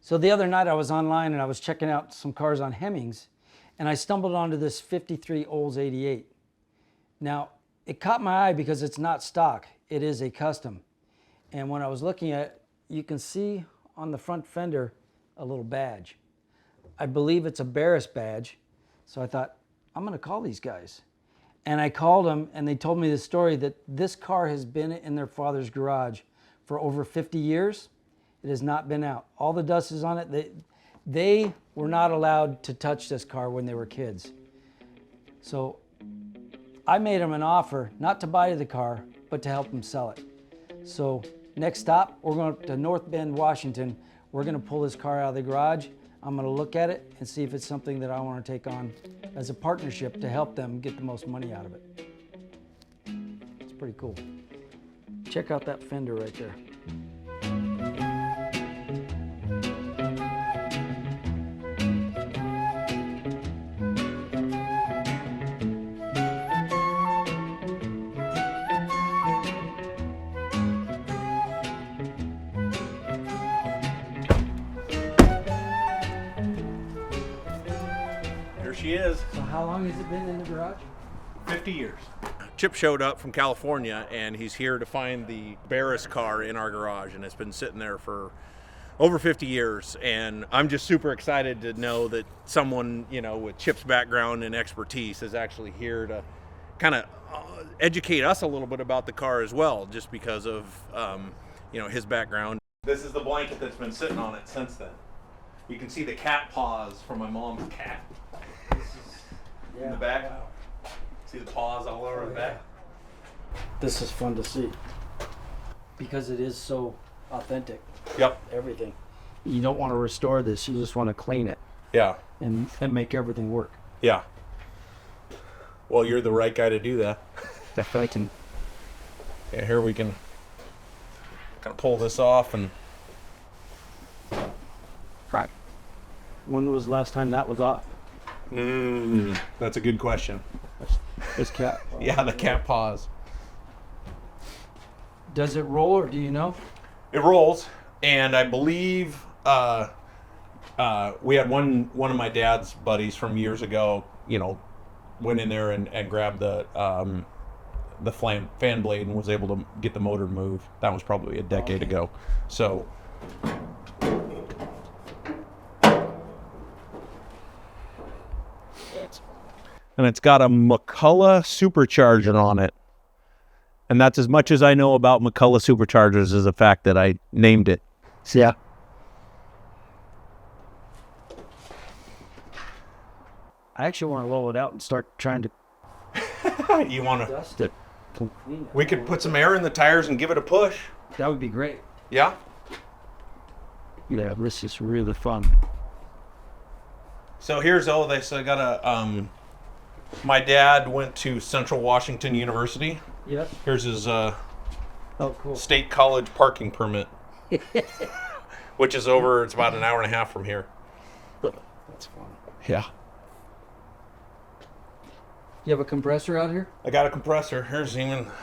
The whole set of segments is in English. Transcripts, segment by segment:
So the other night I was online and I was checking out some cars on Hemmings, and I stumbled onto this 53 Olds 88. Now, it caught my eye because it's not stock, it is a custom. And when I was looking at it, you can see on the front fender a little badge. I believe it's a Barris badge, so I thought, I'm gonna call these guys. And I called them and they told me the story that this car has been in their father's garage for over 50 years. It has not been out. All the dust is on it. They were not allowed to touch this car when they were kids. So I made them an offer not to buy the car, but to help them sell it. So next stop, we're going to North Bend, Washington. We're going to pull this car out of the garage. I'm going to look at it and see if it's something that I want to take on as a partnership to help them get the most money out of it. It's pretty cool. Check out that fender right there. Here she is. So how long has it been in the garage? 50 years. Chip showed up from California and he's here to find the Barris car in our garage, and it's been sitting there for over 50 years. And I'm just super excited to know that someone, with Chip's background and expertise is actually here to kind of educate us a little bit about the car as well, just because of, his background. This is the blanket that's been sitting on it since then. You can see the cat paws from my mom's cat in the back. Wow. See the paws all over the back? This is fun to see because it is so authentic. Yep. Everything. You don't want to restore this, you just want to clean it Yeah. and make everything work. Yeah. Well, you're the right guy to do that. Definitely. Yeah, here we can kind of pull this off and... Right. When was the last time that was off? That's a good question. This cat. Yeah, the cat paws. Does it roll, or do you know? It rolls, and I believe we had one of my dad's buddies from years ago, went in there and grabbed the fan blade and was able to get the motor to move. That was probably a decade ago. So... And it's got a McCullough supercharger on it. And that's as much as I know about McCullough superchargers, is the fact that I named it. Yeah. I actually want to roll it out and start trying to You want to... dust it. We could put some air in the tires and give it a push. That would be great. Yeah? Yeah, this is really fun. So here's this. I got a... my dad went to Central Washington University. Yep. Here's his Cool. state college parking permit, which is it's about an hour and a half from here. That's fun. Yeah. You have a compressor out here? I got a compressor.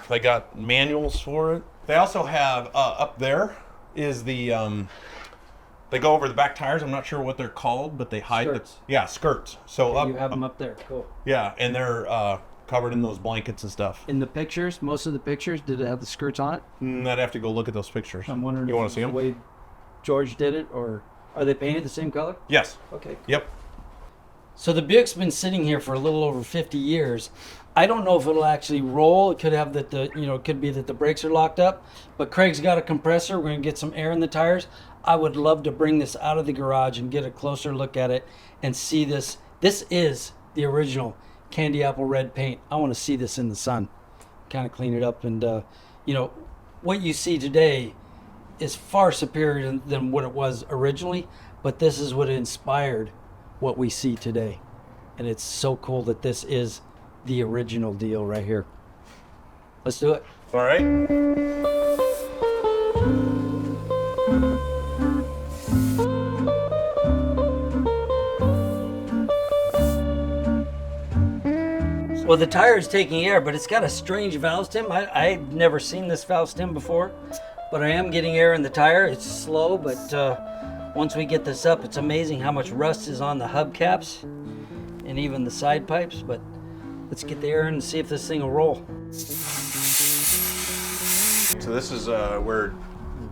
They got manuals for it. They also have, up there is the, they go over the back tires. I'm not sure what they're called, but they hide Skirts. skirts. So You have them up there. Cool. Yeah, and they're covered in those blankets and stuff. In the pictures, most of the pictures, did it have the skirts on it? I'd have to go look at those pictures. I'm wondering You want to see the them? way George did it, or are they painted the same color? Yes. Okay. Yep. So the Buick's been sitting here for a little over 50 years. I don't know if it'll actually roll. It could have it could be that the brakes are locked up. But Craig's got a compressor. We're gonna get some air in the tires. I would love to bring this out of the garage and get a closer look at it and see this. This is the original candy apple red paint. I want to see this in the sun, kind of clean it up, and what you see today is far superior than what it was originally. But this is what inspired what we see today, and it's so cool that this is the original deal right here. Let's do it. All right. Well, the tire is taking air, but it's got a strange valve stem. I've never seen this valve stem before, but I am getting air in the tire. It's slow, but once we get this up, it's amazing how much rust is on the hubcaps and even the side pipes, but let's get the air in and see if this thing will roll. So this is where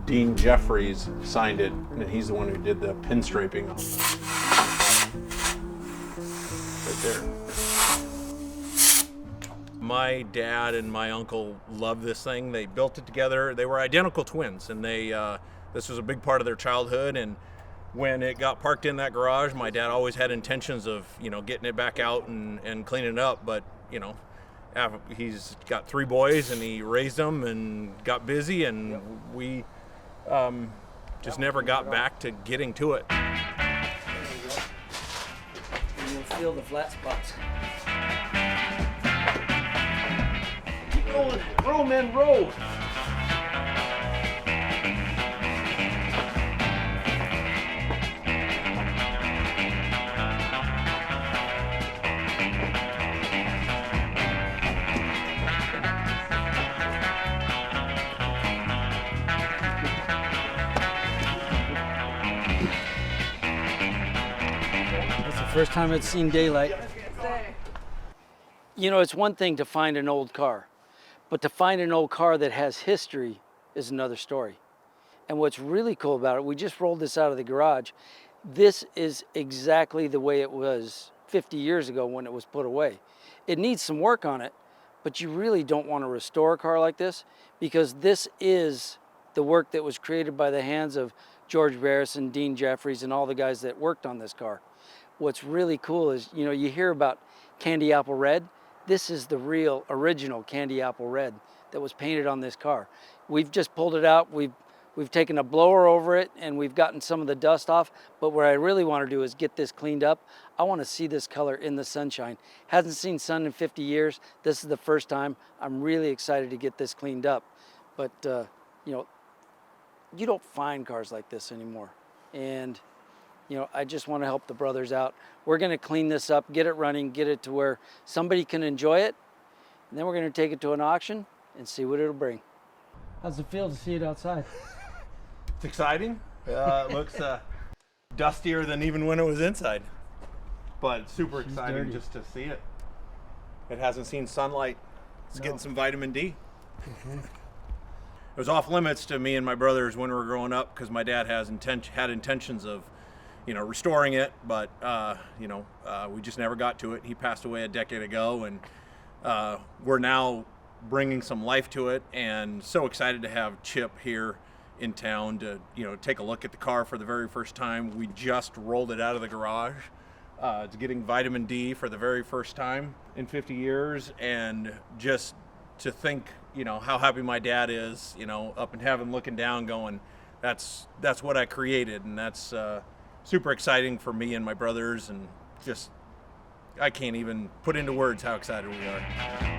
Dean Jeffries signed it, and he's the one who did the pinstriping right there. My dad and my uncle loved this thing. They built it together. They were identical twins, and this was a big part of their childhood. And when it got parked in that garage, my dad always had intentions of, getting it back out and cleaning it up. But, he's got 3 boys, and he raised them and got busy, and we just never got back to getting to it. And you'll feel the flat spots. Keep going, row, men, row. First time it's seen daylight. It's one thing to find an old car, but to find an old car that has history is another story. And what's really cool about it, we just rolled this out of the garage. This is exactly the way it was 50 years ago when it was put away. It needs some work on it, but you really don't want to restore a car like this, because this is the work that was created by the hands of George Barris and Dean Jeffries and all the guys that worked on this car. What's really cool is, you hear about candy apple red. This is the real original candy apple red that was painted on this car. We've just pulled it out. We've taken a blower over it, and we've gotten some of the dust off. But what I really want to do is get this cleaned up. I want to see this color in the sunshine. Hasn't seen sun in 50 years. This is the first time. I'm really excited to get this cleaned up. But, you don't find cars like this anymore. And I just want to help the brothers out. We're going to clean this up, get it running, get it to where somebody can enjoy it, and then we're going to take it to an auction and see what it'll bring. How's it feel to see it outside? It's exciting. It looks dustier than even when it was inside, but super exciting just to see it. It hasn't seen sunlight. It's getting some vitamin D. It was off limits to me and my brothers when we were growing up, because my dad had intentions of restoring it, but we just never got to it. He passed away a decade ago, and we're now bringing some life to it, and so excited to have Chip here in town to take a look at the car for the very first time. We just rolled it out of the garage. It's getting vitamin D for the very first time in 50 years, and just to think how happy my dad is, up in heaven looking down going, that's what I created, and that's super exciting for me and my brothers, and just I can't even put into words how excited we are.